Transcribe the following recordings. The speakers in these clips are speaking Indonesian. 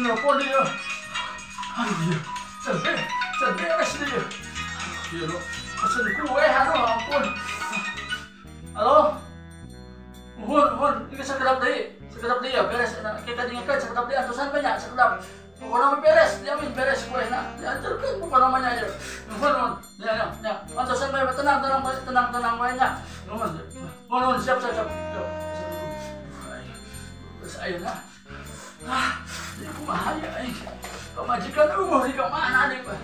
Nelpon dia. Aduh dia. Beres dia. Dia lo. Pesen kue, aduh ampun. Halo. Mohon, ini sekedap dia, beres. Kita dengarkan sekedap dia, antusan banyak, sekedap. Pokoknya beres, diamin beres kue, nak. Diantarkan pokoknya namanya aja. Mohon, ya. Antusan banyak, tenang banyak. Mohon, siap. Saya nak. Ini kumahaya, Pemajikan umur di kemana nih, Pak?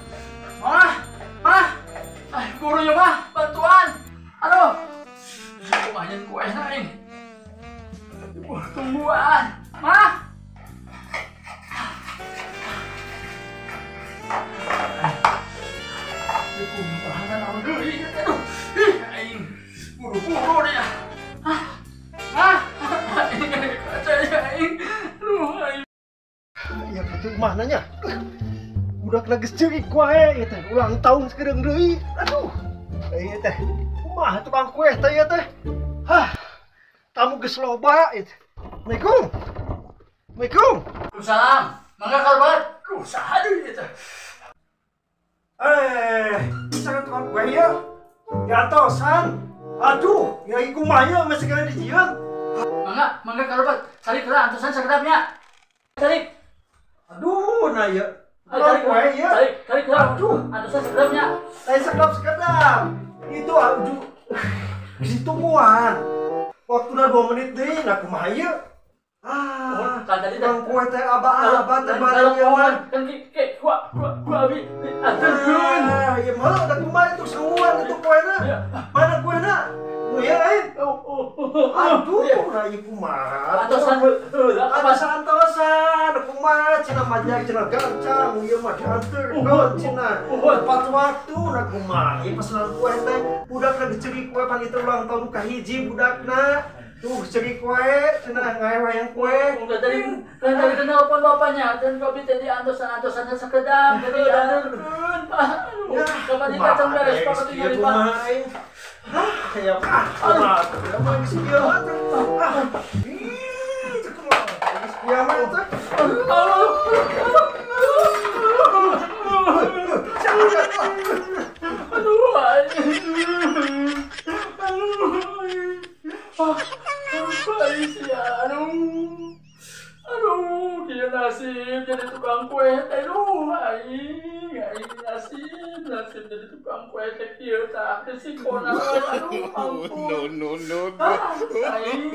Gurunya, Mah, bantuan. Aduh. Kumahanya kue, nak, ini. Tungguan, Mah. Ini kumahan orang geli, aduh. Aing, buru-buru dia. Ini kaca ya, Aing. Aduh, Aing. Ya itu mananya? Budak lagi cerik wae teh, ulang tahun sekedeng deui. Aduh. Ieu teh. Kumaha tukang kue teh ieu teh? Tamu geus loba ieu. Assalamualaikum. Waalaikumsalam. Mangga kalbat. Usaha deui ieu teh. Sangat tukang kue ya. Ya tosan. Aduh, ya iku mah ya masih kena dijieun. Mangga kalbat. Salik heula antusan sakedapnya. Salik. Aduh, nah ya. Salik heula. Aduh, antusan sakedapnya. Lain sekedap. Itu aduh. Ditungguan. Waktunya 2 menit deh, nah kumaha ieu? Kan tadi tukang kue teh aba-aba teh bareng ieu mah. Kan gua abi aturkeun. Ieu mah da kumaha itu semua itu kuena. Mana kuena? Nu ieu aduh, nah ieu kumaha? Antosan heula Antosan kumaha cenah majak cenah gancang ieu mah dianterkeun cenah. Tepat waktu nah kumaha? Ieu pesanan kue teh budak lagi ceri kue pan itu ulang tahun kahiji budakna. Tuh ceri kue cenah ngawe wayang kue. Kan tadi telepon bapaknya dan kopi tadi antosannya sekedap jadi aturkeun. Kapan dikacang beres Pak tinggal di Pak. Kayak aduh, apa ini sih dia mah? Dia mah Aduh, dia nasib jadi tukang kue teh aing nasib jadi tukang kue teh kieu tah resiko naon aduh ampun. No. Aing